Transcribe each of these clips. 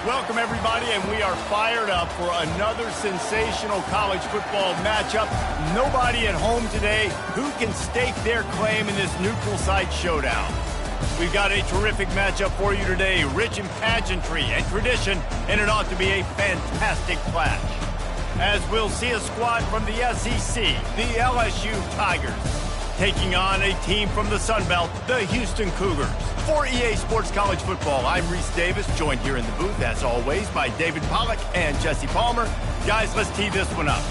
Welcome, everybody, and we are fired up for another sensational college football matchup. Nobody at home today who can stake their claim in this neutral site showdown. We've got a terrific matchup for you today, rich in pageantry and tradition, and it ought to be a fantastic clash. As we'll see a squad from the SEC, the LSU Tigers, taking on a team from the Sun Belt, the Houston Cougars. For EA Sports College Football, I'm Reese Davis, joined here in the booth, as always, by David Pollack and Jesse Palmer. Guys, let's tee this one up.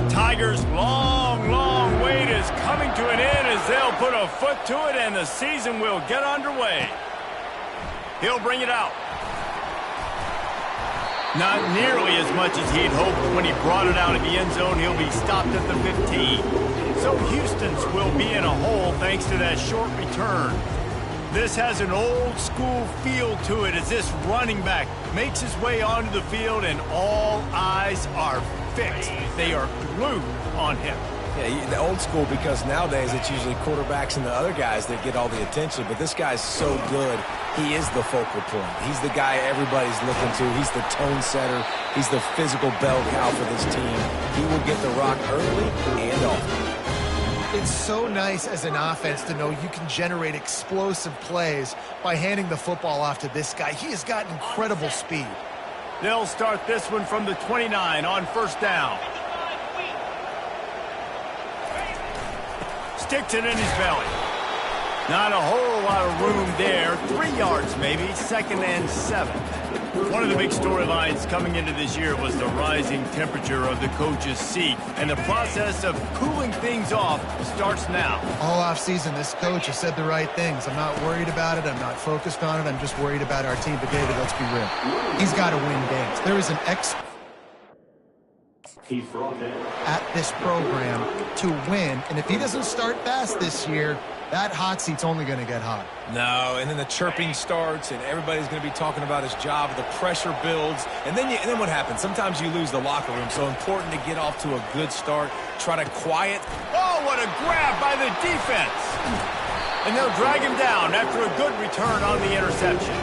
Tigers' long wait is coming to an end as they'll put a foot to it and the season will get underway. He'll bring it out. Not nearly as much as he'd hoped when he brought it out of the end zone. He'll be stopped at the 15. So Houston's will be in a hole thanks to that short return. This has an old-school feel to it as this running back makes his way onto the field and all eyes are fixed. They are glued on him. Yeah, the old school, because nowadays it's usually quarterbacks and the other guys that get all the attention, but this guy's so good. He is the focal point. He's the guy everybody's looking to. He's the tone setter. He's the physical bell cow for this team. He will get the rock early and often. It's so nice as an offense to know you can generate explosive plays by handing the football off to this guy. He has got incredible speed. They'll start this one from the 29 on first down. Sticks it in his belly. Not a whole lot of room there. 3 yards maybe, 2nd and 7. One of the big storylines coming into this year was the rising temperature of the coach's seat. And the process of cooling things off starts now. All offseason, this coach has said the right things. I'm not worried about it. I'm not focused on it. I'm just worried about our team. But, David, let's be real. He's got to win games. There is an at this program to win. And if he doesn't start fast this year, that hot seat's only going to get hot. No, and then the chirping starts, and everybody's going to be talking about his job. The pressure builds, and then what happens? Sometimes you lose the locker room, so important to get off to a good start. Try to quiet. Oh, what a grab by the defense. And they'll drag him down after a good return on the interception.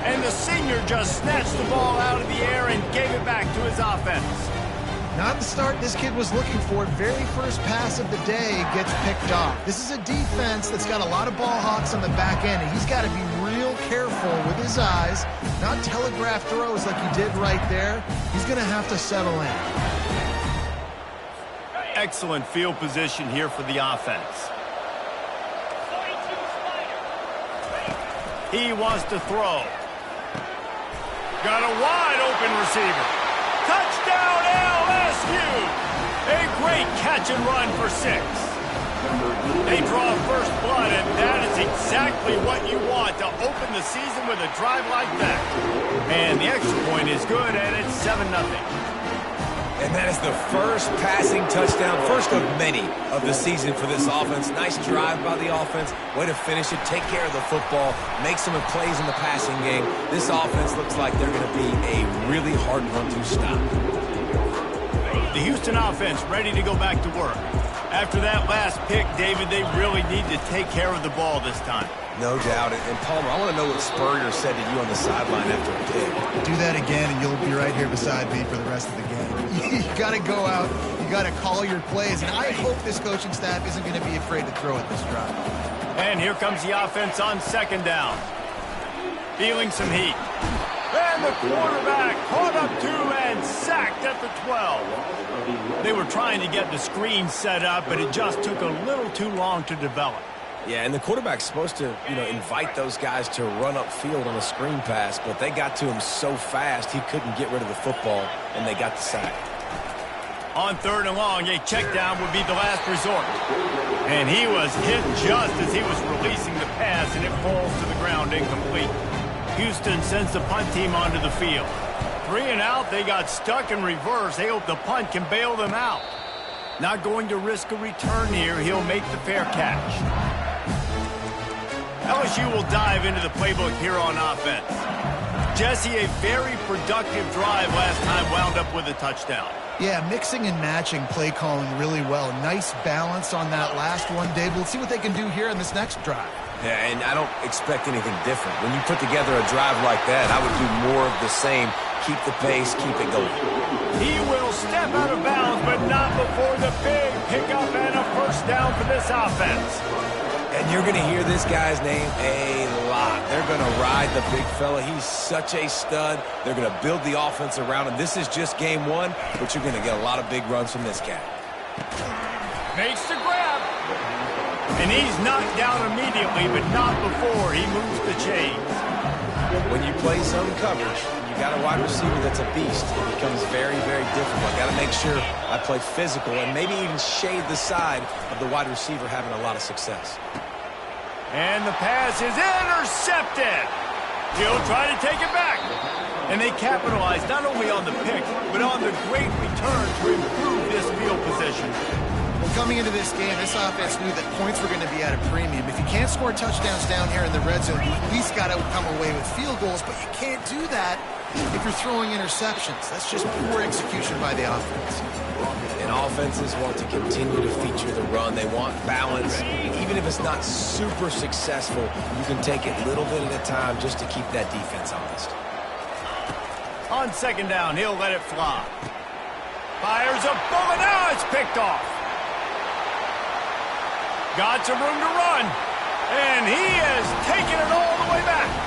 And the senior just snatched the ball out of the air and gave it back to his offense. Not the start this kid was looking for. Very first pass of the day gets picked off. This is a defense that's got a lot of ball hawks on the back end, and he's got to be real careful with his eyes, not telegraph throws like he did right there. He's going to have to settle in. Excellent field position here for the offense. He wants to throw. Got a wide open receiver. Touchdown LSU! A great catch and run for 6. They draw first blood, and that is exactly what you want to open the season with a drive like that. And the extra point is good, and it's 7-0. And that is the first passing touchdown, first of many of the season for this offense. Nice drive by the offense. Way to finish it, take care of the football, make some plays in the passing game. This offense looks like they're going to be a really hard one to stop. The Houston offense ready to go back to work. After that last pick, David, they really need to take care of the ball this time. No doubt. And Palmer, I want to know what Spurrier said to you on the sideline after a pick. Do that again, and you'll be right here beside me for the rest of the game. You got to go out. You got to call your plays. And I hope this coaching staff isn't going to be afraid to throw at this drive. And here comes the offense on 2nd down. Feeling some heat. And the quarterback caught up to and sacked at the 12. They were trying to get the screen set up, but it just took a little too long to develop. Yeah, and the quarterback's supposed to, invite those guys to run upfield on a screen pass, but they got to him so fast he couldn't get rid of the football, and they got the sack. On 3rd and long, a check down would be the last resort. And he was hit just as he was releasing the pass, and it falls to the ground incomplete. Houston sends the punt team onto the field. 3 and out, they got stuck in reverse. They hope the punt can bail them out. Not going to risk a return here. He'll make the fair catch. LSU will dive into the playbook here on offense. Jesse, a very productive drive last time wound up with a touchdown. Yeah, mixing and matching play calling really well. Nice balance on that last one, Dave. We'll see what they can do here in this next drive. Yeah, and I don't expect anything different. When you put together a drive like that, I would do more of the same. Keep the pace, keep it going. He will step out of bounds, but not before the big pickup and a first down for this offense. And you're going to hear this guy's name a lot. They're going to ride the big fella. He's such a stud. They're going to build the offense around him. This is just game one, but you're going to get a lot of big runs from this guy. Makes the grab. And he's knocked down immediately, but not before he moves the chains. When you play zone coverage, you got a wide receiver that's a beast. It becomes very, very difficult. I got to make sure I play physical and maybe even shade the side of the wide receiver having a lot of success. And the pass is intercepted. He'll try to take it back. And they capitalize not only on the pick, but on the great return to improve this field position. Well, coming into this game, this offense knew that points were going to be at a premium. If you can't score touchdowns down here in the red zone, you at least got to come away with field goals, but you can't do that if you're throwing interceptions. That's just poor execution by the offense. And offenses want to continue to feature the run. They want balance. Even if it's not super successful, you can take it little bit at a time just to keep that defense honest. On second down, he'll let it fly. Fires a bullet. Now it's picked off. Got some room to run. And he has taken it all the way back.